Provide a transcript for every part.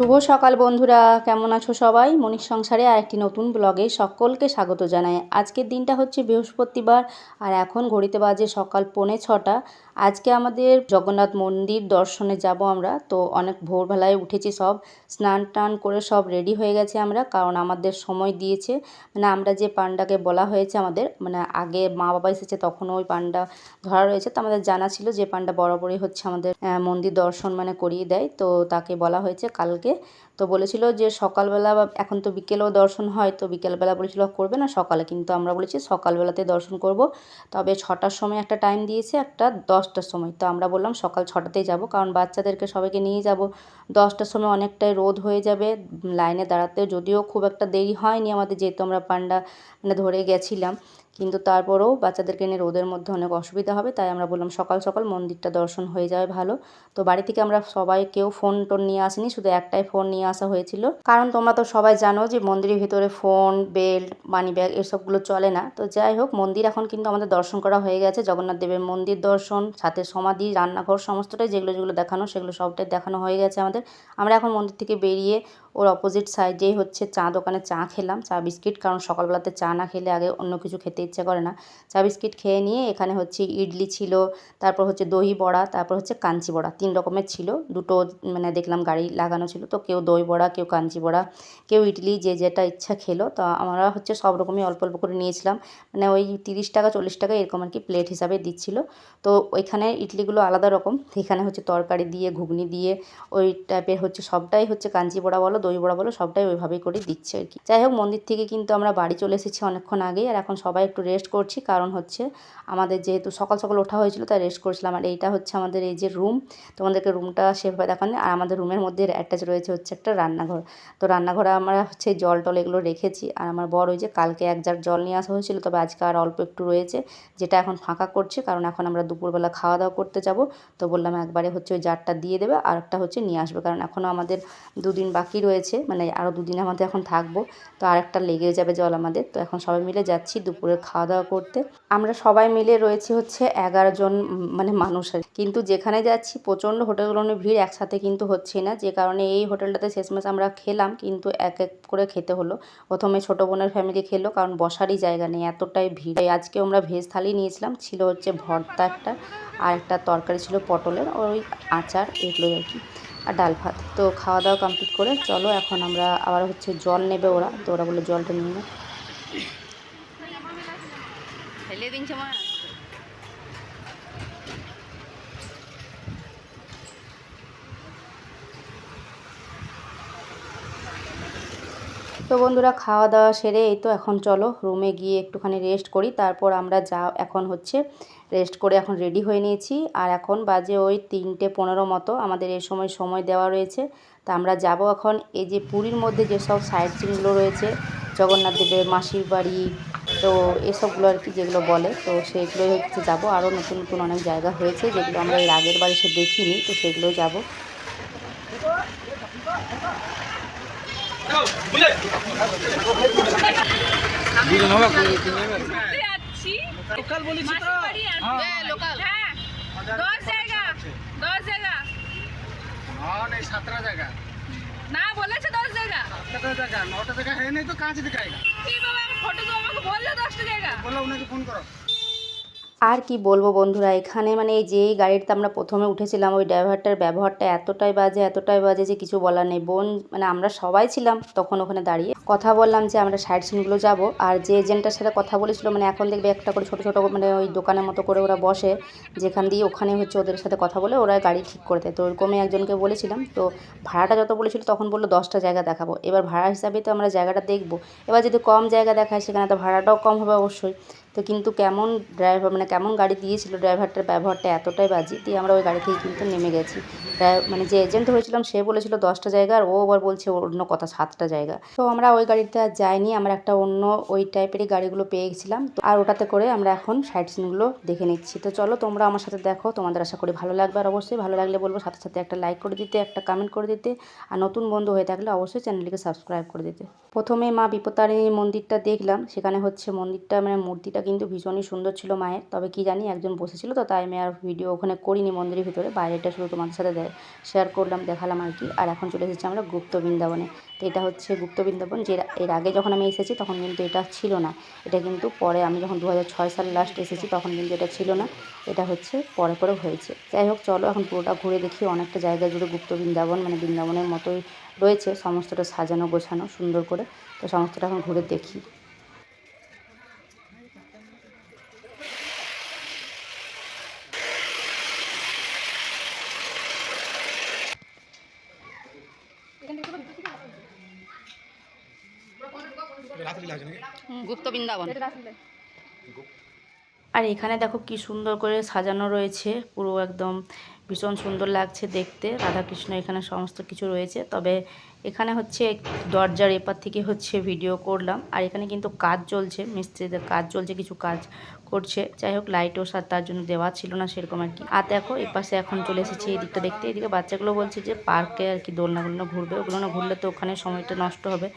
শুভ সকাল বন্ধুরা, কেমন আছো সবাই? মনির সংসারে আরেকটি নতুন ব্লগে সকলকে স্বাগত জানাই। আজকের দিনটা হচ্ছে বৃহস্পতিবার আর এখন ঘড়িতে বাজে সকাল 6:45। আজকে আমাদের জগন্নাথ মন্দির দর্শনে যাব আমরা। তো অনেক ভোরবেলায় উঠেছি, সব স্নান টান করে সব রেডি হয়ে গেছে আমরা, কারণ আমাদের সময় দিয়েছে। মানে আমরা যে পান্ডাকে বলা হয়েছে আমাদের, মানে আগে মা বাবা এসেছে তখনও ওই পান্ডা ধরা রয়েছে। তো আমাদের জানা ছিল যে পান্ডা বরাবরই হচ্ছে আমাদের মন্দির দর্শন মানে করিয়ে দেয়। তো তাকে বলা হয়েছে কালকে। তো বলেছিল যে সকালবেলা বা এখন তো বিকেলেও দর্শন হয়, তো বিকেলবেলা বলেছিল করবে না সকালে, কিন্তু আমরা বলেছি সকালবেলাতে দর্শন করব। তবে 6টার সময় একটা টাইম দিয়েছে, একটা 10টার সময়। তো আমরা বললাম সকাল 6টাতেই যাব, কারণ বাচ্চাদেরকে সবাইকে নিয়ে যাব। 10টার সময় অনেকটাই রোদ হয়ে যাবে লাইনে দাঁড়াতে, যদিও খুব একটা দেরি হয়নি আমাদের, যেহেতু আমরা পান্ডা মানে ধরে গেছিলাম। কিন্তু তারপরেও বাচ্চাদেরকে নিয়ে রোদের মধ্যে অনেক অসুবিধা হবে, তাই আমরা বললাম সকাল সকাল মন্দিরটা দর্শন হয়ে যাবে ভালো। তো বাড়ি থেকে আমরা সবাই কেউ ফোন টোন নিয়ে আসিনি, শুধু একটাই ফোন নিয়ে আসা হয়েছিল, কারণ তোমরা তো সবাই জানো যে মন্দিরের ভিতরে ফোন, বেল্ট, মানি ব্যাগ এসবগুলো চলে না। তো যাই হোক, মন্দির এখন কিন্তু আমাদের দর্শন করা হয়ে গেছে। জগন্নাথ দেবের মন্দির দর্শন, সাথে সমাধি, রান্নাঘর, সমস্তটাই যেগুলো যেগুলো দেখানো সেগুলো সবটাই দেখানো হয়ে গেছে আমাদের। আমরা এখন মন্দির থেকে বেরিয়ে ওর অপোজিট সাইডেই হচ্ছে চা দোকানে চা খেলাম, চা বিস্কিট, কারণ সকালবেলাতে চা না খেলে আগে অন্য কিছু খেতে ইচ্ছে করে না। চা বিস্কিট খেয়ে নিয়ে এখানে হচ্ছে ইডলি ছিল, তারপর হচ্ছে দই বড়া, তারপর হচ্ছে কাঞ্চি বড়া, 3 রকমের ছিল। দুটো মানে দেখলাম গাড়ি লাগানো ছিল, তো কেউ দই বড়া, কেউ কাঞ্চি বড়া, কেউ ইডলি, যে যেটা ইচ্ছা খেলো। তো আমরা হচ্ছে সব রকমই অল্প অল্প করে নিয়েছিলাম, মানে ওই 30 টাকা 40 টাকা এরকম আর কি প্লেট হিসাবে দিচ্ছিল। তো ওইখানে ইডলিগুলো আলাদা রকম, এখানে হচ্ছে তরকারি দিয়ে, ঘুগনি দিয়ে, ওই টাইপের হচ্ছে সবটাই হচ্ছে কাঞ্চি বড়া বলো, দই বড়া বলো, সবটাই ওইভাবেই করে দিচ্ছে আর কি। যাই হোক, মন্দির থেকে কিন্তু আমরা বাড়ি চলে এসেছি অনেকক্ষণ আগেই, আর এখন সবাই একটু রেস্ট করছি, কারণ হচ্ছে আমাদের যেহেতু সকাল সকাল ওঠা হয়েছিল তাই রেস্ট করছিলাম। আর এইটা হচ্ছে আমাদের এই যে রুম, তোমাদেরকে রুমটা সেভাবে দেখানো। আর আমাদের রুমের মধ্যে অ্যাটাচ রয়েছে হচ্ছে একটা রান্নাঘর। তো রান্নাঘরে আমরা হচ্ছে জল টল এগুলো রেখেছি। আর আমার বর ওই যে কালকে 1 জার জল নিয়ে আসা হয়েছিল, তবে আজকে আর অল্প একটু রয়েছে, যেটা এখন ফাঁকা করছে, কারণ এখন আমরা দুপুরবেলা খাওয়া দাওয়া করতে যাব। তো বললাম একবারে হচ্ছে ওই জারটা দিয়ে দেবে, আর একটা হচ্ছে নিয়ে আসবে, কারণ এখনও আমাদের 2 দিন বাকি রয়েছে, মানে আরও 2 দিন আমাদের এখন থাকবো। তো আরেকটা লেগে যাবে জল আমাদের। তো এখন সবাই মিলে যাচ্ছি দুপুরের খাওয়া দাওয়া করতে। আমরা সবাই মিলে রয়েছি হচ্ছে 11 জন মানে মানুষ আর, কিন্তু যেখানে যাচ্ছি প্রচণ্ড হোটেলগুলোর ভিড়, একসাথে কিন্তু হচ্ছে না, যে কারণে এই হোটেলটাতে শেষমেশ আমরা খেলাম, কিন্তু এক এক করে খেতে হলো। প্রথমে ছোটো বোনের ফ্যামিলি খেলো, কারণ বসারই জায়গা নেই, এতটাই ভিড়। আজকে আমরা ভেজ থালি নিয়েছিলাম, ছিল হচ্ছে ভর্তা একটা, আর একটা তরকারি ছিল পটলের, ওই আচার, এগুলোই আর কি, আর ডাল ভাত। তো খাওয়া দাওয়া কমপ্লিট করে চলো এখন আমরা আবার হচ্ছে জল নেবে ওরা, তো ওরা বলে জলটা নিয়ে নেব। তো বন্ধুরা, খাওয়া দাওয়া সেরে এই তো এখন চলো রুমে গিয়ে একটুখানি রেস্ট করি, তারপর আমরা এখন হচ্ছে রেস্ট করে এখন রেডি হয়ে নিয়েছি। আর এখন বাজে ওই 3:15 মতো, আমাদের এই সময় সময় দেওয়া রয়েছে। তা আমরা যাব এখন এই যে পুরীর মধ্যে যেসব সাইট সিনগুলো রয়েছে, জগন্নাথ দেবের মাসির বাড়ি, তো এসবগুলো আর কি যেগুলো বলে, তো সেইগুলোই হচ্ছে যাব। আরও নতুন নতুন অনেক জায়গা হয়েছে যেগুলো আমরা এর আগের বার এসে দেখিনি, তো সেগুলোই যাব। লোকাল বলেছি তো, হ্যাঁ লোকাল, হ্যাঁ 10 জায়গা 10 জায়গা, नहीं 17 জায়গা না বলেছে, 10 জায়গা 17 জায়গা 9টা জায়গা है नहीं तो कहाँ से दिखाएगा? কি বাবা, আমি ফটো তো আমাকে বললে 10টা জায়গা, বলো উনাকে ফোন করো। আর কি বলবো বন্ধুরা, এখানে মানে এই যেই গাড়িতে আমরা প্রথমে উঠেছিলাম, ওই ড্রাইভারটার ব্যবহারটা এতটাই বাজে যে কিছু বলার নেই। মানে আমরা সবাই ছিলাম তখন ওখানে দাঁড়িয়ে, কথা বললাম যে আমরা সাইড সিনগুলো যাব। আর যে এজেন্টটার সাথে কথা বলেছিল, মানে এখন দেখবে একটা করে ছোটো ছোটো মানে ওই দোকানের মতো করে ওরা বসে, যেখান দিয়ে ওখানে হচ্ছে ওদের সাথে কথা বলে ওরা গাড়ি ঠিক করে দেয়। তো ওরকমই একজনকে বলেছিলাম, তো ভাড়াটা যত বলেছিল তখন বললো 10টা জায়গা দেখাবো। এবার ভাড়া হিসাবে তো আমরা জায়গাটা দেখবো, এবার যদি কম জায়গা দেখায় সেখানে তো ভাড়াটাও কম হবে অবশ্যই। তো কিন্তু কেমন ড্রাইভার, মানে কেমন গাড়ি দিয়েছিল, ড্রাইভারটার ব্যবহারটা এতটাই বাজে, দিয়ে আমরা ওই গাড়ি থেকে কিন্তু নেমে গেছি। মানে যে এজেন্ট হয়েছিলাম সে বলেছিল 10টা জায়গা, আর ও আবার বলছে অন্য কথা 7টা জায়গা। তো আমরা ওই গাড়িতে আর যাইনি, আমরা একটা অন্য ওই টাইপেরই গাড়িগুলো পেয়ে গেছিলাম, তো আর ওটাতে করে আমরা এখন সাইট সিনগুলো দেখে নিচ্ছি। তো চলো তোমরা আমার সাথে দেখো, তোমাদের আশা করি ভালো লাগবে, আর অবশ্যই ভালো লাগলে বলবো সাথে সাথে একটা লাইক করে দিতে, একটা কমেন্ট করে দিতে, আর নতুন বন্ধু হয়ে থাকলে অবশ্যই চ্যানেলটিকে সাবস্ক্রাইব করে দিতে। প্রথমে মা বিপত্তারিণী মন্দিরটা দেখলাম, সেখানে হচ্ছে মন্দিরটা মানে মূর্তিটা কিন্তু ভীষণই সুন্দর ছিল মায়ের। তবে কি জানি একজন বসেছিল তো তাই আমি আর ভিডিও ওখানে করিনি মন্দিরের ভিতরে, বাইরেটা শুধু তোমাদের সাথে শেয়ার করলাম, দেখালাম আর কি। আর এখন চলে এসেছি আমরা গুপ্ত বৃন্দাবনে। তো এটা হচ্ছে গুপ্ত বৃন্দাবন, যে এর আগে যখন আমি এসেছি তখন কিন্তু এটা ছিল না। এটা কিন্তু পরে আমি যখন 2006 সালে লাস্ট এসেছি তখন কিন্তু এটা ছিল না। এটা হচ্ছে পরে পরে হয়েছে। যাই হোক চলো এখন পুরোটা ঘুরে দেখি। অনেকটা জায়গা জুড়ে গুপ্ত বৃন্দাবন, মানে বৃন্দাবনের মতোই রয়েছে, সমস্তটা সাজানো গোছানো সুন্দর করে। তো সমস্তটা এখন ঘুরে দেখি। গুপ্ত বৃন্দাবন। আর এখানে দেখো কি সুন্দর করে সাজানো রয়েছে, পুরো একদম ভীষণ সুন্দর লাগছে দেখতে। রাধাকৃষ্ণ এখানে সমস্ত কিছু রয়েছে। তবে এখানে হচ্ছে দরজার এপার থেকে হচ্ছে ভিডিও করলাম। আর এখানে কিন্তু কাজ চলছে, মিস্ত্রিদের কাজ চলছে, কিছু কাজ করছে। যাই হোক লাইটও তার জন্য দেওয়া ছিল না সেরকম আর কি। আর দেখো এপাশে এখন চলে এসেছি এই দিকটা দেখতে। এদিকে বাচ্চাগুলো বলছে যে পার্কে আর কি দোলনাগুলো ঘুরবে, ওগুলো না ঘুরলে তো ওখানে সময়টা নষ্ট হবে।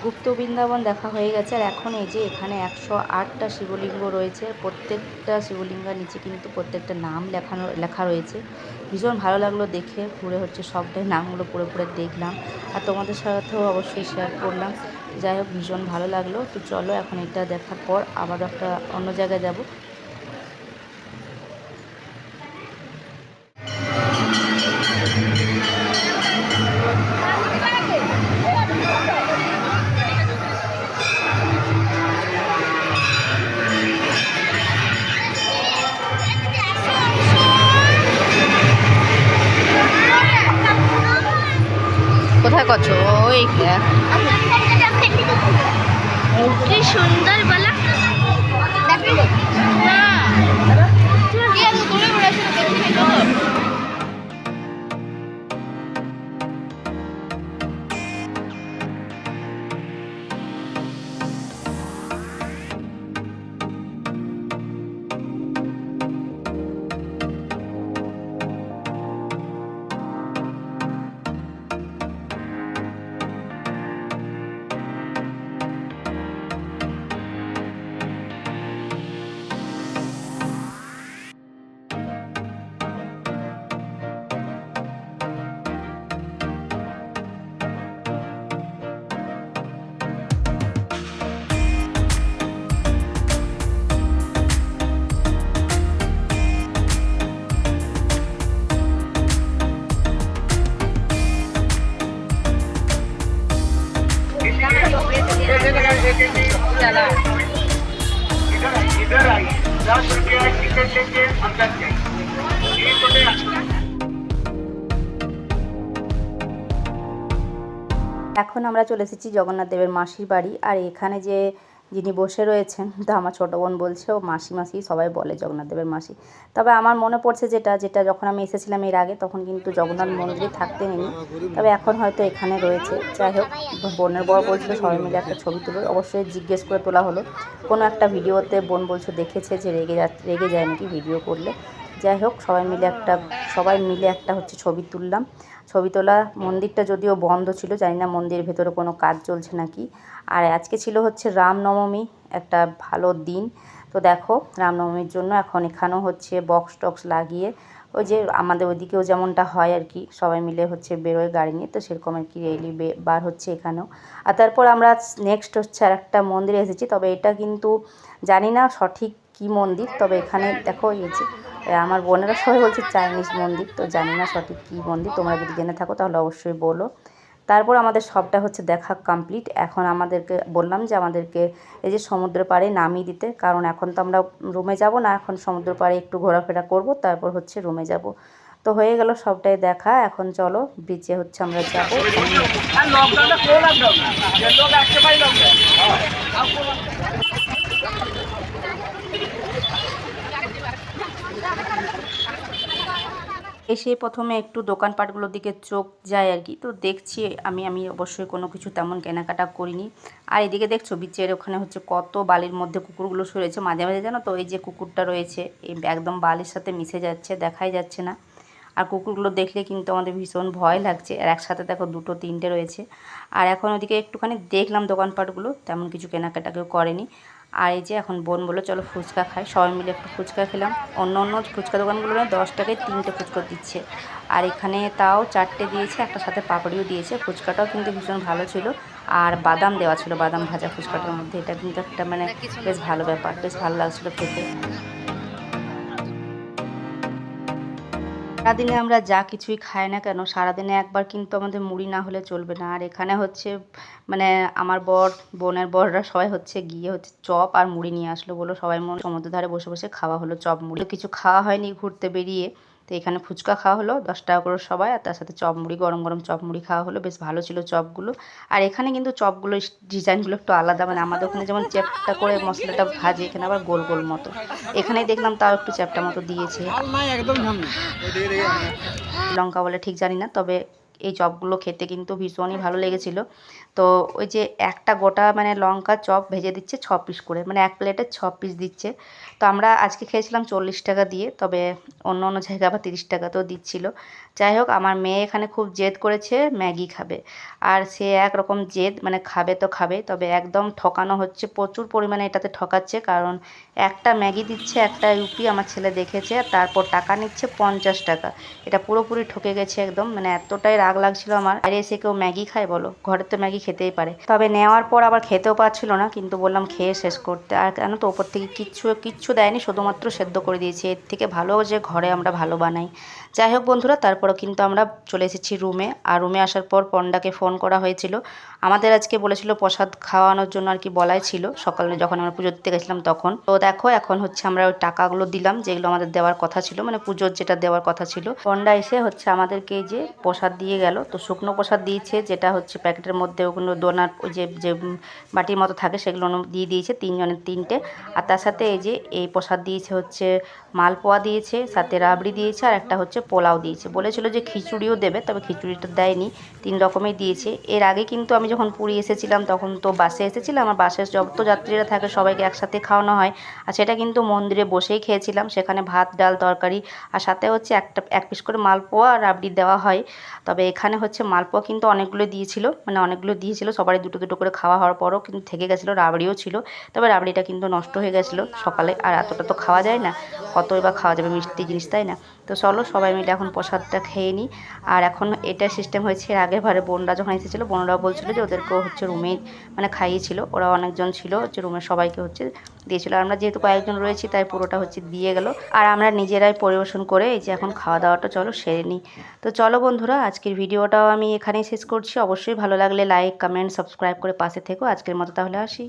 গুপ্ত বৃন্দাবন দেখা হয়ে গেছে। আর এখন এই যে এখানে 108টা শিবলিঙ্গ রয়েছে। প্রত্যেকটা শিবলিঙ্গের নিচে কিন্তু প্রত্যেকটা নাম লেখা রয়েছে। ভীষণ ভালো লাগলো দেখে, ঘুরে হচ্ছে সবটাই নামগুলো পুরো দেখলাম আর তোমাদের সাথেও অবশ্যই শেয়ার করলাম। যাই হোক ভীষণ ভালো লাগলো। তো চলো এখন এটা দেখার পর আবার একটা অন্য জায়গায় যাব। কোথায় করছো? ওই কি সুন্দর বলা इधर आइए, 10 रुपया टिकट लेंगे, अंदर जाइए। ये बोले এখন আমরা চলে এসেছি জগন্নাথ দেবের মাসির বাড়ি। আর এখানে যে যিনি বসে রয়েছেন, তো আমার ছোটো বোন বলছে ও মাসি মাসি সবাই বলে জগন্নাথ দেবের মাসি। তবে আমার মনে পড়ছে যেটা যখন আমি এসেছিলাম এর আগে, তখন কিন্তু জগন্নাথ মন্দিরে থাকতে নেই, তবে এখন হয়তো এখানে রয়েছে। যাই হোক, বোনের বর বলছিল সবাই মিলে একটা ছবি তুলো। অবশ্যই জিজ্ঞেস করে তোলা হলো। কোনো একটা ভিডিওতে বোন বলছে দেখেছে যে রেগে যায় নাকি ভিডিও করলে। যাই হোক, সবাই মিলে একটা হচ্ছে ছবি তুললাম। ছবি তোলা, মন্দিরটা যদিও বন্ধ ছিল, জানি না মন্দিরের ভেতরে কোনো কাজ চলছে নাকি। আর আজকে ছিল হচ্ছে রামনবমী, একটা ভালো দিন। তো দেখো, রামনবমীর জন্য এখন এখানেও হচ্ছে বক্স টক্স লাগিয়ে, ওই যে আমাদের ওইদিকেও যেমনটা হয় আর কি, সবাই মিলে হচ্ছে বেরোয় গাড়ি নিয়ে, তো সেরকম আর কি রেলি বার হচ্ছে এখানেও। আর তারপর আমরা নেক্সট হচ্ছে আর একটা মন্দিরে এসেছি, তবে এটা কিন্তু জানি না সঠিক কী মন্দির। তবে এখানে দেখো এই যে আমার বোনেরা সবাই বলছে চাইনিজ মন্দির, তো জানি না সঠিক কী মন্দির। তোমরা যদি জেনে থাকো তাহলে অবশ্যই বলো। তারপর আমাদের সবটা হচ্ছে দেখা কমপ্লিট। এখন আমাদেরকে বললাম যে আমাদেরকে এই যে সমুদ্র পাড়ে নামিয়ে দিতে, কারণ এখন তো আমরা রুমে যাব না, এখন সমুদ্র পাড়ে একটু ঘোরাফেরা করব, তারপর হচ্ছে রুমে যাব। তো হয়ে গেল সবটাই দেখা। এখন চলো বিচে হচ্ছে আমরা যাব। এসে প্রথমে একটু দোকানপাটগুলোর দিকে চোখ যায় আর কি, তো দেখছি আমি অবশ্যই কোনো কিছু তেমন কেনাকাটা করিনি। আর এদিকে দেখছো বিচের ওখানে হচ্ছে কত বালির মধ্যে কুকুরগুলো শুয়েছে। মাঝে মাঝে জানো তো, এই যে কুকুরটা রয়েছে এই একদম বালির সাথে মিশে যাচ্ছে, দেখাই যাচ্ছে না। আর কুকুরগুলো দেখলে কিন্তু আমাদের ভীষণ ভয় লাগছে। আর একসাথে দেখো 2 3টে রয়েছে। আর এখন ওদিকে একটুখানি দেখলাম দোকানপাটগুলো, তেমন কিছু কেনাকাটা কেউ করেনি। আর এই যে এখন বোন বললো চলো ফুচকা খাই, সবাই মিলে একটু ফুচকা খেলাম। অন্য ফুচকা দোকানগুলো 10 টাকায় 3টে ফুচকা দিচ্ছে, আর এখানে তাও 4টে দিয়েছে, একটা সাথে পাপড়িও দিয়েছে। ফুচকাটাও কিন্তু ভীষণ ভালো ছিল, আর বাদাম দেওয়া ছিল, বাদাম ভাজা ফুচকাটার মধ্যে। এটা কিন্তু একটা মানে বেশ ভালো ব্যাপার, বেশ ভালো লাগছিলো খেতে। সারাদিনে আমরা যা কিছুই খাই না কেন, সারাদিনে একবার কিন্তু আমাদের মুড়ি না হলে চলবে না। আর এখানে হচ্ছে মানে আমার বোনের বররা সবাই হচ্ছে গিয়ে হচ্ছে চপ আর মুড়ি নিয়ে আসলো, বলো সবাই সমুদ্র ধারে বসে বসে খাওয়া হলো চপ মুড়ি। কিছু খাওয়া হয়নি ঘুরতে বেরিয়ে, তো এখানে ফুচকা খাওয়া হলো 10 টাকা করে সবাই, আর তার সাথে চপ মুড়ি, গরম গরম চপ মুড়ি খাওয়া হলো। বেশ ভালো ছিল চপগুলো। আর এখানে কিন্তু চপগুলো ডিজাইনগুলো একটু আলাদা, মানে আমাদের ওখানে যেমন চ্যাপটা করে মশলাটা ভাজে, এখানে আবার গোল গোল মতো। এখানেই দেখলাম তাও একটু চ্যাপটা মতো দিয়েছে। লঙ্কা বলে ঠিক জানি না, তবে এই চপগুলো খেতে কিন্তু ভীষণই ভালো লেগেছিল। তো ওই যে একটা গোটা মানে লঙ্কা চপ ভেজে দিচ্ছে 6 পিস করে, মানে এক প্লেটে 6 পিস দিচ্ছে। তো আমরা আজকে খেয়েছিলাম 40 টাকা দিয়ে, তবে অন্য জায়গায় আবার 30 টাকাতেও দিচ্ছিল। যাই হোক, আমার মেয়ে এখানে খুব জেদ করেছে ম্যাগি খাবে, আর সে একরকম জেদ, মানে খাবে তো খাবে, তবে একদম ঠকানো হচ্ছে, প্রচুর পরিমাণে এটাতে ঠকাচ্ছে। কারণ একটা ম্যাগি দিচ্ছে, একটা ইউপি আমার ছেলে দেখেছে, তারপর টাকা নিচ্ছে 50 টাকা। এটা পুরোপুরি ঠকে গেছে একদম, মানে এতটাই রাগ লাগছিল আমার। বাইরে এসে কেউ ম্যাগি খায় বলো, ঘরে তো ম্যাগি খেতেই পারে। তবে নেওয়ার পর আবার খেতেও পারছিল না, কিন্তু বললাম খেয়ে শেষ করতে। আর কেন তো ওপর থেকে কিচ্ছু দেয়নি, শুধুমাত্র সেদ্ধ করে দিয়েছে। এর থেকে ভালো যে ঘরে আমরা ভালো বানাই। যাই হোক বন্ধুরা, তারপরও কিন্তু আমরা চলে এসেছি রুমে। আর রুমে আসার পর পন্ডাকে ফোন করা হয়েছিল। আমাদের আজকে বলেছিল প্রসাদ খাওয়ানোর জন্য আর কি, বলাই ছিল সকালে যখন আমরা পুজো দিতে গেছিলাম তখন। তো দেখো এখন হচ্ছে আমরা ওই টাকাগুলো দিলাম যেগুলো আমাদের দেওয়ার কথা ছিল, মানে পুজোর যেটা দেওয়ার কথা ছিল। পন্ডা এসে হচ্ছে আমাদেরকে এই যে প্রসাদ দিয়ে গেল। তো শুকনো প্রসাদ দিয়েছে, যেটা হচ্ছে প্যাকেটের মধ্যে ওগুলো দোনার ওই যে বাটির মতো থাকে, সেগুলো দিয়ে দিয়েছে 3 জনের 3টে। আর তার সাথে এই যে এই প্রসাদ দিয়েছে হচ্ছে মালপোয়া দিয়েছে, সাথে রাবড়ি দিয়েছে, আর একটা হচ্ছে পোলাও দিয়েছে। বলেছিল যে খিচুড়িও দেবে, তবে খিচুড়িটা দেয়নি, 3 রকমের দিয়েছে। এর আগে কিন্তু আমি যখন পুরী এসেছিলাম তখন তো বাসে এসেছিলাম, আর বাসের যত যাত্রীরা থাকে সবাইকে একসাথে খাওয়ানো হয়। আর সেটা কিন্তু মন্দিরে বসেই খেয়েছিলাম, সেখানে ভাত ডাল তরকারি, আর সাথে হচ্ছে এক পিস করে মালপোয়া আর রাবড়ি দেওয়া হয়। তবে এখানে হচ্ছে মালপোয়া কিন্তু অনেকগুলো দিয়েছিল, সবারই 2 2 করে খাওয়া হওয়ার পরও কিন্তু থেকে গেছিলো, রাবড়িও ছিল। তবে রাবড়িটা কিন্তু নষ্ট হয়ে গেছিলো সকালে, আর এতটা তো খাওয়া যায় না, কতই বা খাওয়া যাবে মিষ্টি জিনিস, তাই না? তো চলো সবাই মিলে এখন প্রসাদটা খেয়ে নিই। আর এখন এটা সিস্টেম হয়েছে, এর আগের বারে বোনরা যখন এসেছিলো, বোনরাও বলছিলো যে ওদেরকেও হচ্ছে রুমেই মানে খাইয়েছিল, ওরা অনেকজন ছিল হচ্ছে রুমের সবাইকে হচ্ছে দিয়েছিল। আর আমরা যেহেতু কয়েকজন রয়েছি তাই পুরোটা হচ্ছে দিয়ে গেল। আর আমরা নিজেরাই পরিবেশন করে এই যে এখন খাওয়া দাওয়াটা চলো সেরে নিই। তো চলো বন্ধুরা, আজকের ভিডিওটাও আমি এখানেই শেষ করছি। অবশ্যই ভালো লাগলে লাইক কমেন্ট সাবস্ক্রাইব করে পাশে থেকো। আজকের মতো তাহলে আসি।